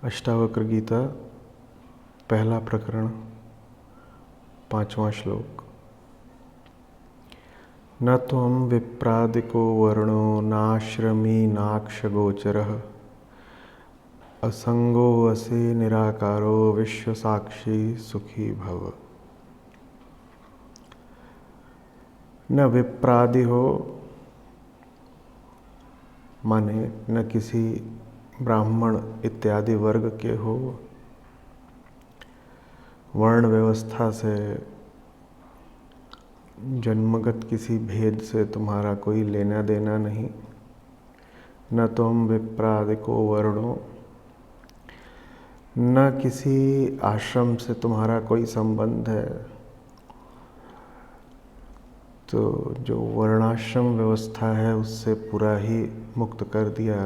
अष्टावक्र गीता पहला प्रकरण 5वां श्लोक। न त्वं विप्रादिको वर्णो नाश्रमी नाक्षगोचरः असंगो वसि निराकारो विश्वसाक्षी सुखी भव। न विप्रादि हो माने न किसी ब्राह्मण इत्यादि वर्ग के हो, वर्ण व्यवस्था से जन्मगत किसी भेद से तुम्हारा कोई लेना देना नहीं। न तुम विप्रादिको वर्णो, न किसी आश्रम से तुम्हारा कोई संबंध है। तो जो वर्णाश्रम व्यवस्था है उससे पूरा ही मुक्त कर दिया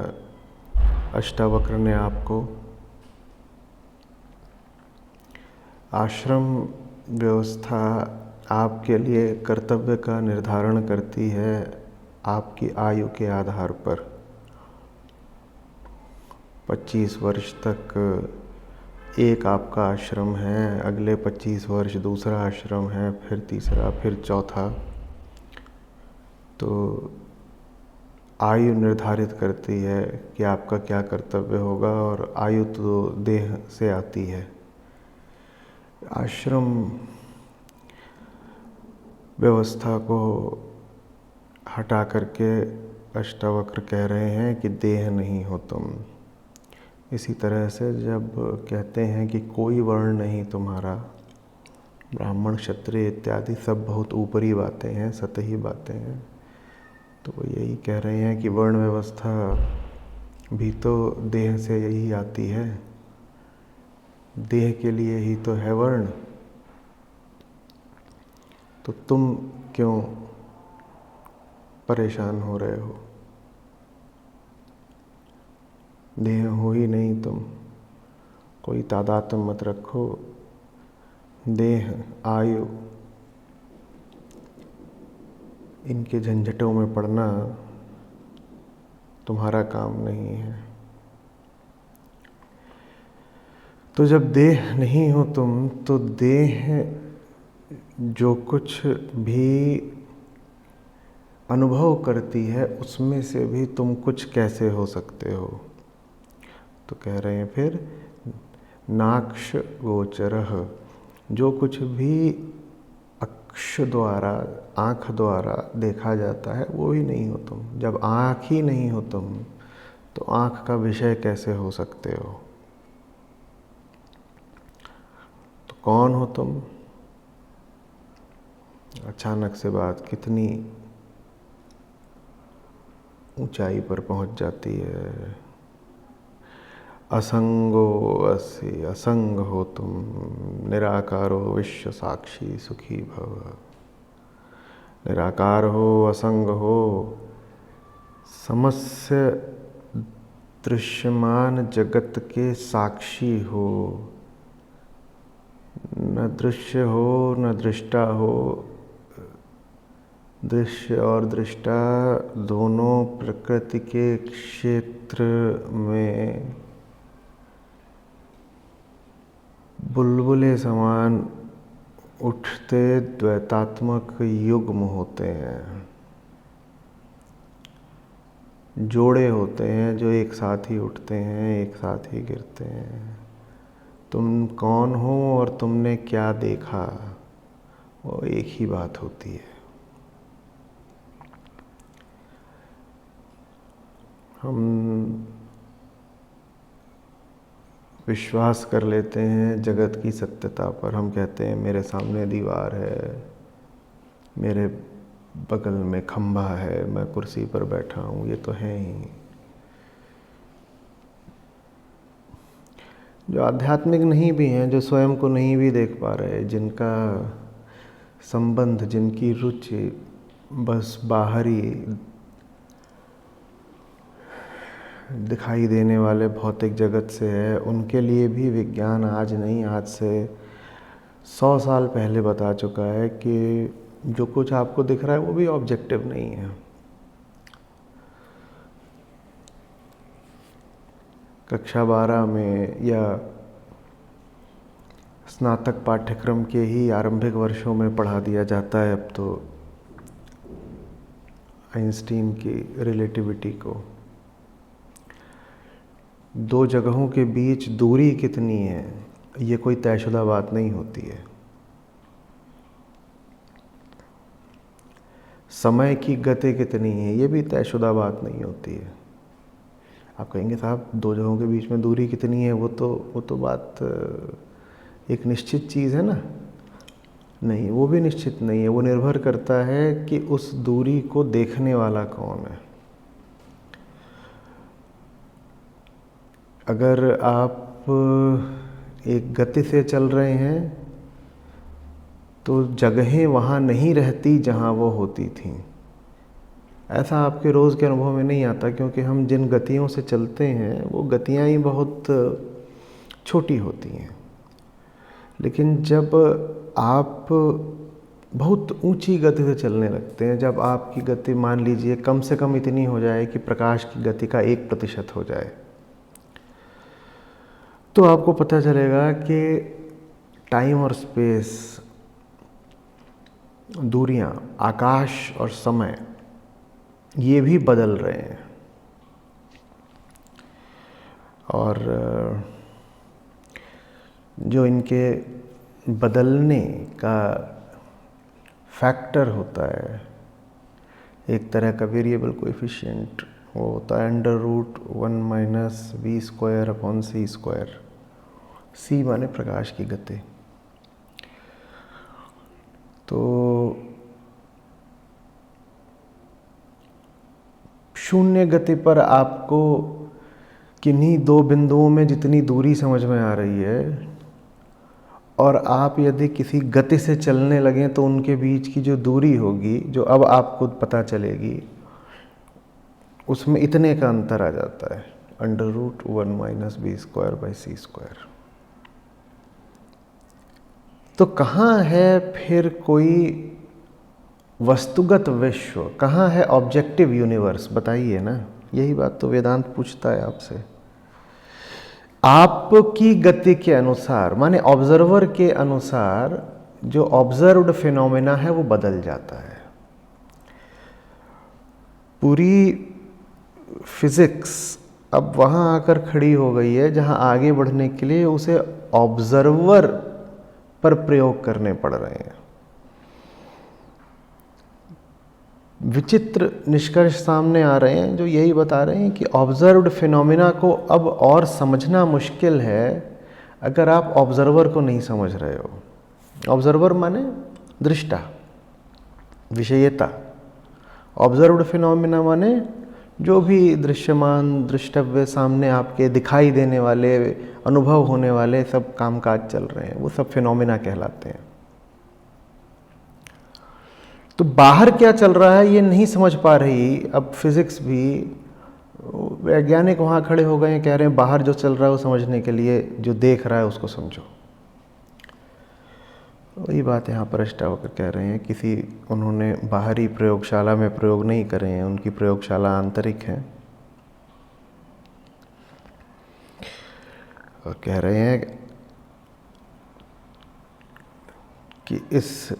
अष्टावक्र ने आपको। आश्रम व्यवस्था आपके लिए कर्तव्य का निर्धारण करती है आपकी आयु के आधार पर। 25 वर्ष तक एक आपका आश्रम है, अगले 25 वर्ष दूसरा आश्रम है, फिर तीसरा, फिर चौथा। तो आयु निर्धारित करती है कि आपका क्या कर्तव्य होगा, और आयु तो देह से आती है। आश्रम व्यवस्था को हटा करके अष्टावक्र कह रहे हैं कि देह नहीं हो तुम। इसी तरह से जब कहते हैं कि कोई वर्ण नहीं तुम्हारा, ब्राह्मण क्षत्रिय इत्यादि सब बहुत ऊपरी बातें हैं, सतही बातें हैं, तो वो यही कह रहे हैं कि वर्ण व्यवस्था भी तो देह से यही आती है, देह के लिए ही तो है वर्ण। तो तुम क्यों परेशान हो रहे हो? देह हो ही नहीं तुम, कोई तादात्म्य मत रखो। देह, आयु, इनके झंझटों में पड़ना तुम्हारा काम नहीं है। तो जब देह नहीं हो तुम, तो देह जो कुछ भी अनुभव करती है उसमें से भी तुम कुछ कैसे हो सकते हो? तो कह रहे हैं फिर नाक्ष गोचरः, जो कुछ भी अक्ष द्वारा, आँख द्वारा देखा जाता है वो ही नहीं हो तुम। जब आँख ही नहीं हो तुम, तो आँख का विषय कैसे हो सकते हो? तो कौन हो तुम? अचानक से बात कितनी ऊंचाई पर पहुंच जाती है। असंगो असि, असंग हो तुम, निराकारो विश्व साक्षी सुखी भव। निराकार हो, असंग हो, समस्त दृश्यमान जगत के साक्षी हो। न दृश्य हो न दृष्टा हो। दृश्य और दृष्टा दोनों प्रकृति के क्षेत्र में बुलबुले समान उठते द्वैतात्मक युग्म होते हैं, जोड़े होते हैं जो एक साथ ही उठते हैं, एक साथ ही गिरते हैं। तुम कौन हो और तुमने क्या देखा, वो एक ही बात होती है। हम विश्वास कर लेते हैं जगत की सत्यता पर। हम कहते हैं मेरे सामने दीवार है, मेरे बगल में खंभा है, मैं कुर्सी पर बैठा हूँ, ये तो है ही। जो आध्यात्मिक नहीं भी हैं, जो स्वयं को नहीं भी देख पा रहे, जिनका संबंध, जिनकी रुचि बस बाहरी दिखाई देने वाले भौतिक जगत से है, उनके लिए भी विज्ञान आज नहीं, आज से 100 साल पहले बता चुका है कि जो कुछ आपको दिख रहा है वो भी ऑब्जेक्टिव नहीं है। कक्षा 12 में या स्नातक पाठ्यक्रम के ही आरंभिक वर्षों में पढ़ा दिया जाता है अब तो आइंस्टीन की रिलेटिविटी को। दो जगहों के बीच दूरी कितनी है ये कोई तयशुदा बात नहीं होती है। समय की गति कितनी है ये भी तयशुदा बात नहीं होती है। आप कहेंगे साहब दो जगहों के बीच में दूरी कितनी है वो तो बात एक निश्चित चीज़ है ना। नहीं, वो भी निश्चित नहीं है। वो निर्भर करता है कि उस दूरी को देखने वाला कौन है। अगर आप एक गति से चल रहे हैं तो जगहें वहाँ नहीं रहती जहाँ वो होती थीं। ऐसा आपके रोज़ के अनुभव में नहीं आता, क्योंकि हम जिन गतियों से चलते हैं वो गतियाँ ही बहुत छोटी होती हैं। लेकिन जब आप बहुत ऊंची गति से चलने लगते हैं, जब आपकी गति मान लीजिए कम से कम इतनी हो जाए कि प्रकाश की गति का 1% हो जाए, तो आपको पता चलेगा कि टाइम और स्पेस, दूरियां, आकाश और समय ये भी बदल रहे हैं। और जो इनके बदलने का फैक्टर होता है, एक तरह का वेरिएबल कोएफिशिएंट, वो होता है √1 - v²/c²। c माने प्रकाश की गति। तो शून्य गति पर आपको किन्हीं दो बिंदुओं में जितनी दूरी समझ में आ रही है, और आप यदि किसी गति से चलने लगें तो उनके बीच की जो दूरी होगी, जो अब आपको पता चलेगी, उसमें इतने का अंतर आ जाता है, √1 - v²/c²। तो कहाँ है फिर कोई वस्तुगत विश्व, कहाँ है ऑब्जेक्टिव यूनिवर्स? बताइए ना। यही बात तो वेदांत पूछता है आपसे। आपकी गति के अनुसार, माने ऑब्जर्वर के अनुसार, जो ऑब्जर्व्ड फिनोमेना है वो बदल जाता है। पूरी फिजिक्स अब वहाँ आकर खड़ी हो गई है जहाँ आगे बढ़ने के लिए उसे ऑब्जर्वर पर प्रयोग करने पड़ रहे हैं। विचित्र निष्कर्ष सामने आ रहे हैं जो यही बता रहे हैं कि ऑब्जर्व्ड फिनोमेना को अब और समझना मुश्किल है अगर आप ऑब्जर्वर को नहीं समझ रहे हो। ऑब्जर्वर माने दृष्टा, विषयता। ऑब्जर्व्ड फिनोमेना माने जो भी दृश्यमान, दृष्टव्य, सामने आपके दिखाई देने वाले, अनुभव होने वाले सब कामकाज चल रहे हैं, वो सब फिनोमेना कहलाते हैं। तो बाहर क्या चल रहा है ये नहीं समझ पा रही अब फिजिक्स भी। वैज्ञानिक वहाँ खड़े हो गए हैं, कह रहे हैं बाहर जो चल रहा है वो समझने के लिए जो देख रहा है उसको समझो। वही बात यहाँ पर अष्टावक्र कह रहे हैं। किसी उन्होंने बाहरी प्रयोगशाला में प्रयोग नहीं करे हैं, उनकी प्रयोगशाला आंतरिक है। और कह रहे हैं कि इस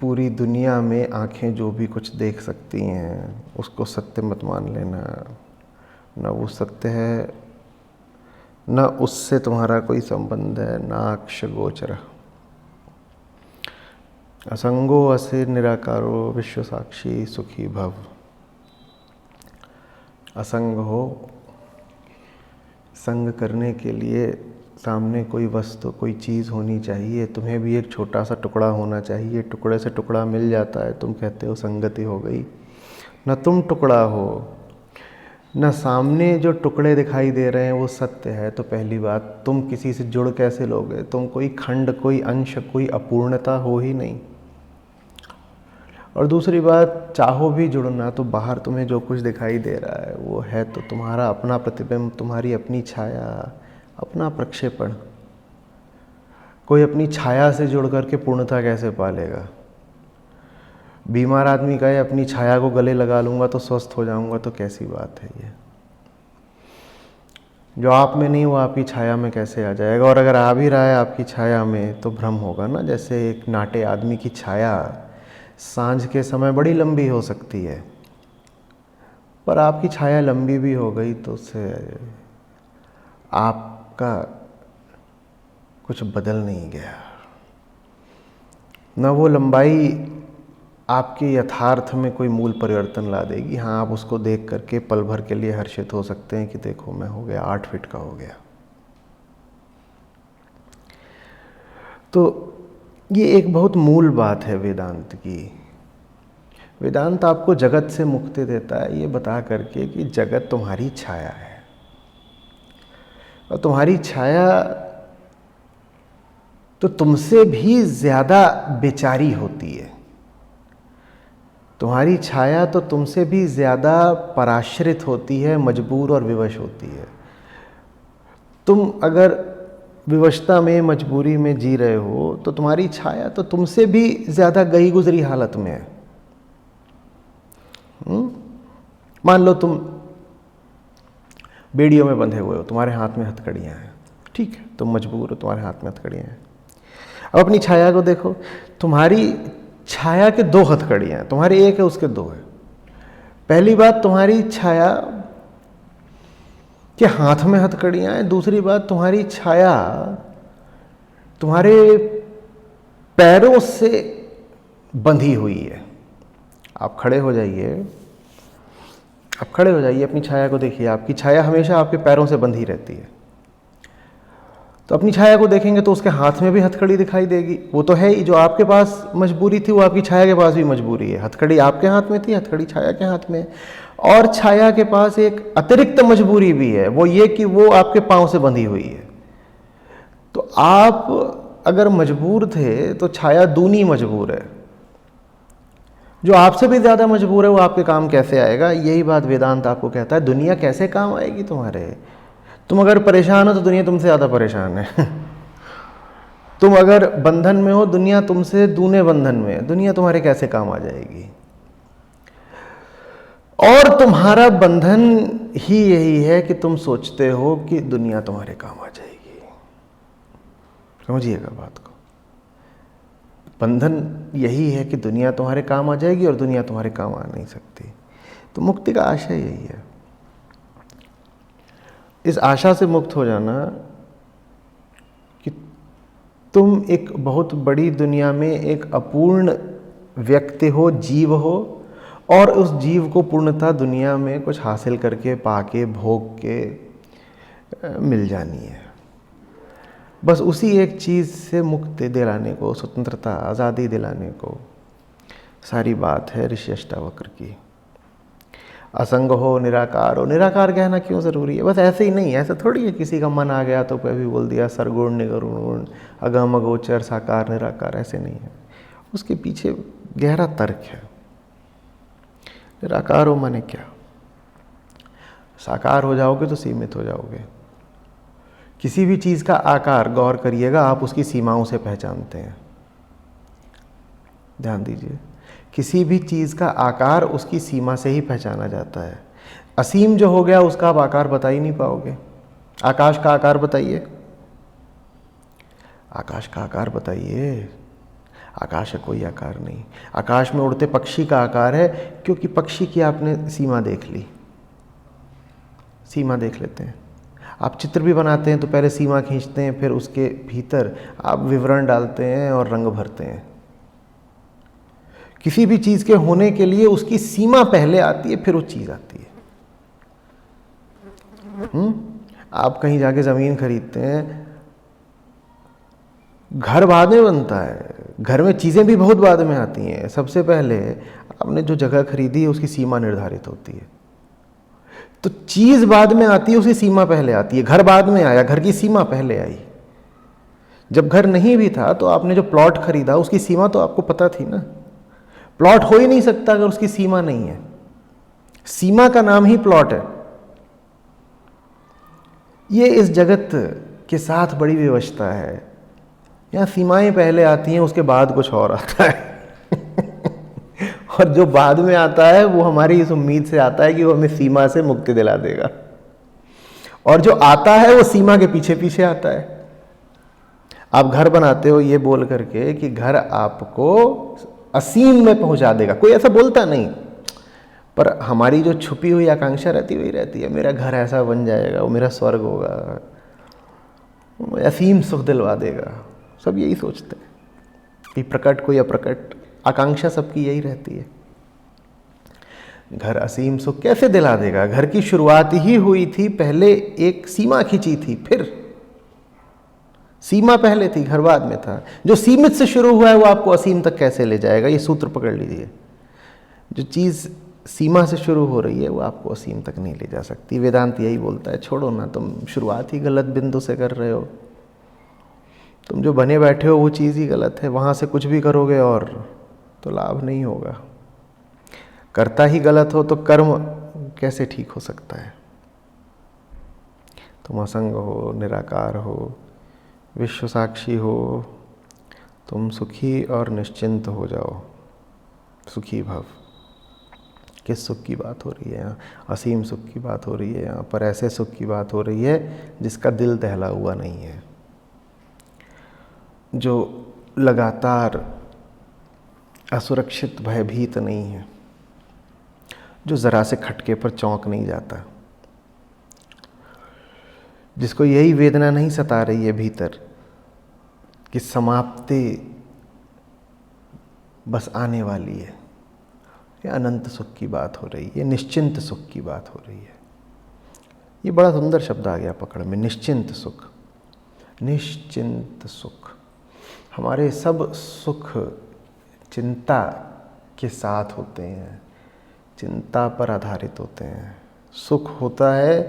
पूरी दुनिया में आंखें जो भी कुछ देख सकती हैं उसको सत्य मत मान लेना। न वो सत्य है, न उससे तुम्हारा कोई संबंध है, नाक्ष गोचर। असंगो असि निराकारो विश्व साक्षी सुखी भव। असंग हो, संग करने के लिए सामने कोई वस्तु, कोई चीज़ होनी चाहिए। तुम्हें भी एक छोटा सा टुकड़ा होना चाहिए, टुकड़े से टुकड़ा मिल जाता है, तुम कहते हो संगति हो गई। न तुम टुकड़ा हो, न सामने जो टुकड़े दिखाई दे रहे हैं वो सत्य है। तो पहली बात, तुम किसी से जुड़ कैसे लोगे? तुम कोई खंड, कोई अंश, कोई अपूर्णता हो ही नहीं। और दूसरी बात, चाहो भी जुड़ना तो बाहर तुम्हें जो कुछ दिखाई दे रहा है वो है तो तुम्हारा अपना प्रतिबिंब, तुम्हारी अपनी छाया, अपना प्रक्षेपण। कोई अपनी छाया से जुड़ करके पूर्णता कैसे पालेगा? बीमार आदमी कहे अपनी छाया को गले लगा लूंगा तो स्वस्थ हो जाऊंगा, तो कैसी बात है ये? जो आप में नहीं वो आपकी छाया में कैसे आ जाएगा? और अगर आ भी रहा है आपकी छाया में तो भ्रम होगा ना। जैसे एक नाटे आदमी की छाया सांझ के समय बड़ी लंबी हो सकती है, पर आपकी छाया लंबी भी हो गई तो उससे आपका कुछ बदल नहीं गया। न वो लंबाई आपके यथार्थ में कोई मूल परिवर्तन ला देगी। हाँ, आप उसको देख करके पल भर के लिए हर्षित हो सकते हैं कि देखो मैं हो गया 8 फीट का हो गया। तो ये एक बहुत मूल बात है वेदांत की। वेदांत आपको जगत से मुक्ति देता है ये बता करके कि जगत तुम्हारी छाया है, और तुम्हारी छाया तो तुमसे भी ज़्यादा बेचारी होती है। तुम्हारी छाया तो तुमसे भी ज़्यादा पराश्रित होती है, मजबूर और विवश होती है। तुम अगर विवशता में, मजबूरी में जी रहे हो तो तुम्हारी छाया तो तुमसे भी ज़्यादा गई गुजरी हालत में है। मान लो तुम बेड़ियों में बंधे हुए हो, तुम्हारे हाथ में हथकड़ियाँ हैं, ठीक है, तुम मजबूर हो, तुम्हारे हाथ में हथकड़ियाँ हैं। अब अपनी छाया को देखो, तुम्हारी छाया के 2 हथकड़ियाँ हैं, तुम्हारी एक है उसके 2 है। पहली बात, तुम्हारी छाया के हाथ में हथकड़ियाँ हैं। दूसरी बात, तुम्हारी छाया तुम्हारे पैरों से बंधी हुई है। आप खड़े हो जाइए, अपनी छाया को देखिए। आपकी छाया हमेशा आपके पैरों से बंधी रहती है। तो अपनी छाया को देखेंगे तो उसके हाथ में भी हथकड़ी दिखाई देगी। वो तो है ही, जो आपके पास मजबूरी थी वो आपकी छाया के पास भी मजबूरी है। हथकड़ी आपके हाथ में थी, हथकड़ी छाया के हाथ में। और छाया के पास एक अतिरिक्त मजबूरी भी है, वो ये कि वो आपके पाँव से बंधी हुई है। तो आप अगर मजबूर थे तो छाया दूनी मजबूर है। जो आपसे भी ज़्यादा मजबूर है वो आपके काम कैसे आएगा? यही बात वेदांत आपको कहता है, दुनिया कैसे काम आएगी तुम्हारे? तुम अगर परेशान हो तो दुनिया तुमसे ज़्यादा परेशान है। तुम अगर बंधन में हो, दुनिया तुमसे दूने बंधन में है। दुनिया तुम्हारे कैसे काम आ जाएगी? और तुम्हारा बंधन ही यही है कि तुम सोचते हो कि दुनिया तुम्हारे काम आ जाएगी। समझिएगा बात को। बंधन यही है कि दुनिया तुम्हारे काम आ जाएगी और दुनिया तुम्हारे काम आ नहीं सकती। तो मुक्ति का आशय यही है, इस आशा से मुक्त हो जाना कि तुम एक बहुत बड़ी दुनिया में एक अपूर्ण व्यक्ति हो, जीव हो, और उस जीव को पूर्णतः दुनिया में कुछ हासिल करके, पाके, भोग के मिल जानी है। बस उसी एक चीज़ से मुक्ति दिलाने को, स्वतंत्रता, आज़ादी दिलाने को सारी बात है ऋषि अष्टावक्र की। असंग हो, निराकार हो। निराकार कहना क्यों ज़रूरी है? बस ऐसे ही नहीं, ऐसा थोड़ी है किसी का मन आ गया तो कोई भी बोल दिया सरगुण, निगुण, अगम, अगोचर, साकार, निराकार। ऐसे नहीं है, उसके पीछे गहरा तर्क है। निराकार हो माने क्या? साकार हो जाओगे तो सीमित हो जाओगे। किसी भी चीज़ का आकार, गौर करिएगा, आप उसकी सीमाओं से पहचानते हैं। ध्यान दीजिए, किसी भी चीज़ का आकार उसकी सीमा से ही पहचाना जाता है। असीम जो हो गया उसका आप आकार बता ही नहीं पाओगे। आकाश का आकार बताइए, आकाश का आकार बताइए। आकाश का कोई आकार नहीं। आकाश में उड़ते पक्षी का आकार है, क्योंकि पक्षी की आपने सीमा देख ली। सीमा देख लेते हैं। आप चित्र भी बनाते हैं तो पहले सीमा खींचते हैं, फिर उसके भीतर आप विवरण डालते हैं और रंग भरते हैं। किसी भी चीज़ के होने के लिए उसकी सीमा पहले आती है, फिर वो चीज़ आती है। आप कहीं जाके ज़मीन खरीदते हैं, घर बाद में बनता है, घर में चीज़ें भी बहुत बाद में आती हैं। सबसे पहले आपने जो जगह खरीदी है उसकी सीमा निर्धारित होती है। तो चीज़ बाद में आती है, उसकी सीमा पहले आती है। घर बाद में आया, घर की सीमा पहले आई। जब घर नहीं भी था तो आपने जो प्लॉट खरीदा उसकी सीमा तो आपको पता थी ना। प्लॉट हो ही नहीं सकता अगर उसकी सीमा नहीं है। सीमा का नाम ही प्लॉट है। ये इस जगत के साथ बड़ी विवशता है। यहाँ सीमाएं पहले आती हैं, उसके बाद कुछ और आता है। और जो बाद में आता है वो हमारी इस उम्मीद से आता है कि वो हमें सीमा से मुक्ति दिला देगा। और जो आता है वो सीमा के पीछे पीछे आता है। आप घर बनाते हो ये बोल करके कि घर आपको असीम में पहुंचा देगा, कोई ऐसा बोलता नहीं, पर हमारी जो छुपी हुई आकांक्षा रहती वही रहती है, मेरा घर ऐसा बन जाएगा, वो मेरा स्वर्ग होगा, असीम सुख दिलवा देगा। सब यही सोचते हैं, कोई प्रकट कोई अप्रकट, आकांक्षा सबकी यही रहती है। घर असीम सुख कैसे दिला देगा? घर की शुरुआत ही हुई थी, पहले एक सीमा खींची थी, फिर सीमा पहले थी, घर बाद में था। जो सीमित से शुरू हुआ है वो आपको असीम तक कैसे ले जाएगा? ये सूत्र पकड़ लीजिए। जो चीज़ सीमा से शुरू हो रही है वो आपको असीम तक नहीं ले जा सकती। वेदांत यही बोलता है, छोड़ो ना, तुम शुरुआत ही गलत बिंदु से कर रहे हो, तुम जो बने बैठे हो वो चीज़ ही गलत है, वहाँ से कुछ भी करोगे और तो लाभ नहीं होगा। करता ही गलत हो तो कर्म कैसे ठीक हो सकता है? तुम असंग हो, निराकार हो, विश्व साक्षी हो, तुम सुखी और निश्चिंत हो जाओ, सुखी भव। किस सुख की बात हो रही है यहाँ? असीम सुख की बात हो रही है यहाँ पर, ऐसे सुख की बात हो रही है जिसका दिल दहला हुआ नहीं है, जो लगातार असुरक्षित भयभीत नहीं है, जो ज़रा से खटके पर चौंक नहीं जाता, जिसको यही वेदना नहीं सता रही है भीतर कि समाप्ति बस आने वाली है। ये अनंत सुख की बात हो रही है, निश्चिंत सुख की बात हो रही है। ये बड़ा सुंदर शब्द आ गया पकड़ में, निश्चिंत सुख। निश्चिंत सुख, हमारे सब सुख चिंता के साथ होते हैं, चिंता पर आधारित होते हैं। सुख होता है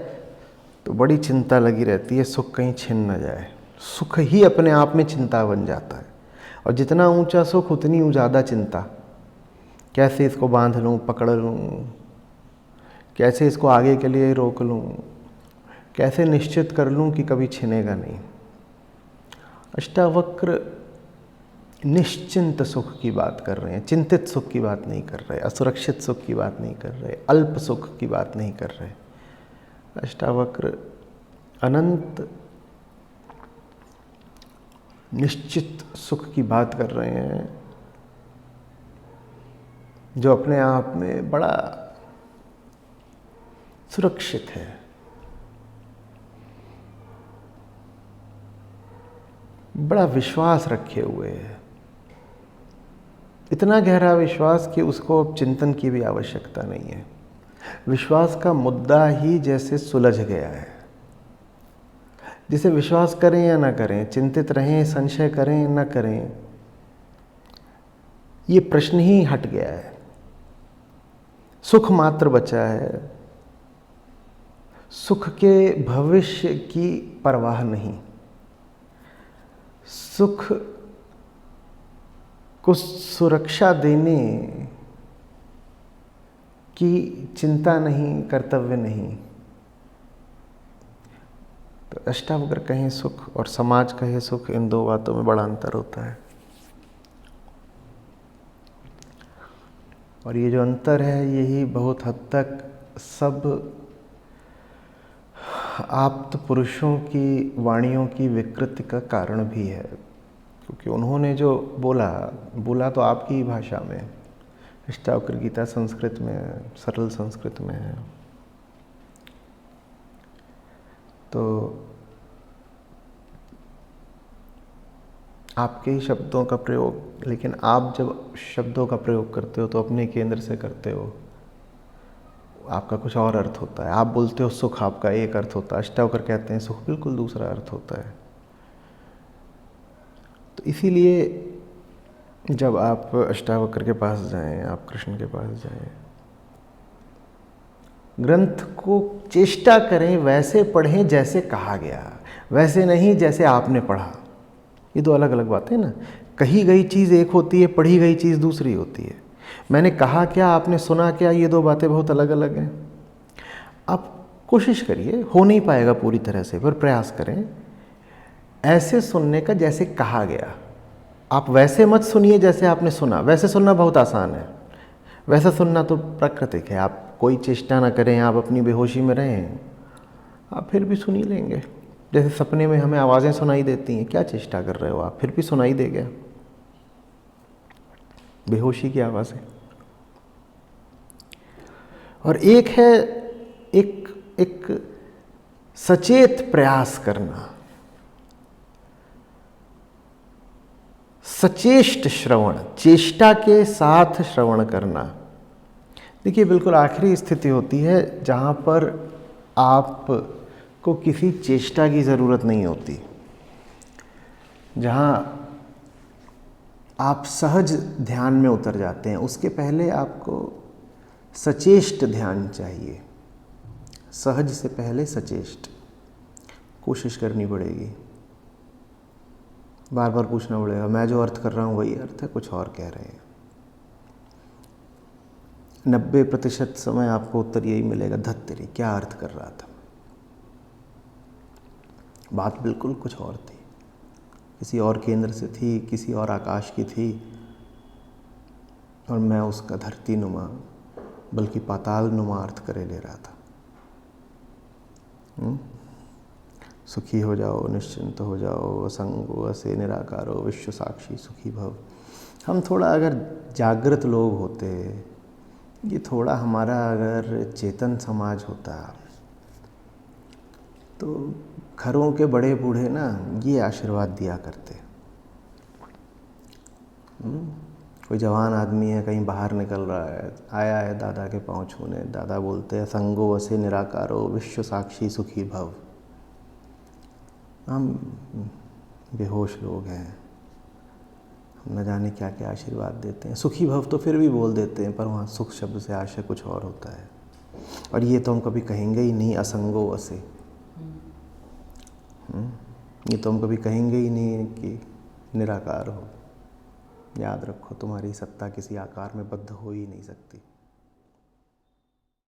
तो बड़ी चिंता लगी रहती है, सुख कहीं छिन न जाए। सुख ही अपने आप में चिंता बन जाता है, और जितना ऊंचा सुख उतनी ज़्यादा चिंता। कैसे इसको बांध लूँ, पकड़ लूँ, कैसे इसको आगे के लिए रोक लूँ, कैसे निश्चित कर लूँ कि कभी छिनेगा नहीं। अष्टावक्र निश्चिंत सुख की बात कर रहे हैं, चिंतित सुख की बात नहीं कर रहे, असुरक्षित सुख की बात नहीं कर रहे, अल्प सुख की बात नहीं कर रहे। अष्टावक्र अनंत निश्चित सुख की बात कर रहे हैं, जो अपने आप में बड़ा सुरक्षित है। बड़ा विश्वास रखे हुए है, इतना गहरा विश्वास कि उसको अब चिंतन की भी आवश्यकता नहीं है। विश्वास का मुद्दा ही जैसे सुलझ गया है। जिसे विश्वास करें या ना करें, चिंतित रहें, संशय करें ना करें, ये प्रश्न ही हट गया है। सुख मात्र बचा है, सुख के भविष्य की परवाह नहीं, सुख को सुरक्षा देने की चिंता नहीं, कर्तव्य नहीं। तो अष्टावक्र कहें सुख और समाज कहे सुख, इन दो बातों में बड़ा अंतर होता है। और ये जो अंतर है यही बहुत हद तक सब आप्त पुरुषों की वाणियों की विकृति का कारण भी है, क्योंकि उन्होंने जो बोला तो आपकी ही भाषा में। अष्टावक्र गीता संस्कृत में है, सरल संस्कृत में है। तो आपके ही शब्दों का प्रयोग, लेकिन आप जब शब्दों का प्रयोग करते हो तो अपने केंद्र से करते हो, आपका कुछ और अर्थ होता है। आप बोलते हो सुख, आपका एक अर्थ होता है, अष्टावक्र कहते हैं सुख बिल्कुल दूसरा अर्थ होता है। तो इसीलिए जब आप अष्टावक्र के पास जाएं, आप कृष्ण के पास जाएं, ग्रंथ को चेष्टा करें वैसे पढ़ें जैसे कहा गया, वैसे नहीं जैसे आपने पढ़ा। ये दो अलग अलग बातें ना। कही गई चीज़ एक होती है, पढ़ी गई चीज़ दूसरी होती है। मैंने कहा क्या, आपने सुना क्या, ये दो बातें बहुत अलग अलग हैं। आप कोशिश करिए, हो नहीं पाएगा पूरी तरह से, पर प्रयास करें ऐसे सुनने का जैसे कहा गया। आप वैसे मत सुनिए जैसे आपने सुना। वैसे सुनना बहुत आसान है, वैसे सुनना तो प्राकृतिक है। आप कोई चेष्टा ना करें, आप अपनी बेहोशी में रहें, आप फिर भी सुन ही लेंगे। जैसे सपने में हमें आवाज़ें सुनाई देती हैं, क्या चेष्टा कर रहे हो आप, फिर भी सुनाई देगा। बेहोशी की आवाज़ें। और एक है एक सचेत प्रयास करना, सचेष्ट श्रवण, चेष्टा के साथ श्रवण करना। देखिए, बिल्कुल आखिरी स्थिति होती है जहाँ पर आपको किसी चेष्टा की ज़रूरत नहीं होती, जहाँ आप सहज ध्यान में उतर जाते हैं। उसके पहले आपको सचेष्ट ध्यान चाहिए। सहज से पहले सचेष्ट कोशिश करनी पड़ेगी। बार बार पूछना पड़ेगा, मैं जो अर्थ कर रहा हूँ वही अर्थ है, कुछ और कह रहे हैं। 90% समय आपको उत्तर यही मिलेगा, धत तेरी, क्या अर्थ कर रहा था। बात बिल्कुल कुछ और थी, किसी और केंद्र से थी, किसी और आकाश की थी, और मैं उसका धरती नुमा बल्कि पाताल नुमा अर्थ करे ले रहा था। सुखी हो जाओ, निश्चिंत हो जाओ, असंगो असे निराकारो विश्व साक्षी सुखी भव। हम थोड़ा अगर जागृत लोग होते, ये थोड़ा हमारा अगर चेतन समाज होता, तो घरों के बड़े बूढ़े ना ये आशीर्वाद दिया करते। कोई जवान आदमी है, कहीं बाहर निकल रहा है, आया है दादा के पाँव छूने, दादा बोलते हैं संगो असे निराकारो विश्व साक्षी सुखी भव। हम बेहोश लोग हैं, हम न जाने क्या क्या आशीर्वाद देते हैं। सुखी भव तो फिर भी बोल देते हैं, पर वहाँ सुख शब्द से आशय कुछ और होता है। और ये तो हम कभी कहेंगे ही नहीं, असंगो असे। ये तो हम कभी कहेंगे ही नहीं कि निराकार हो। याद रखो, तुम्हारी सत्ता किसी आकार में बद्ध हो ही नहीं सकती।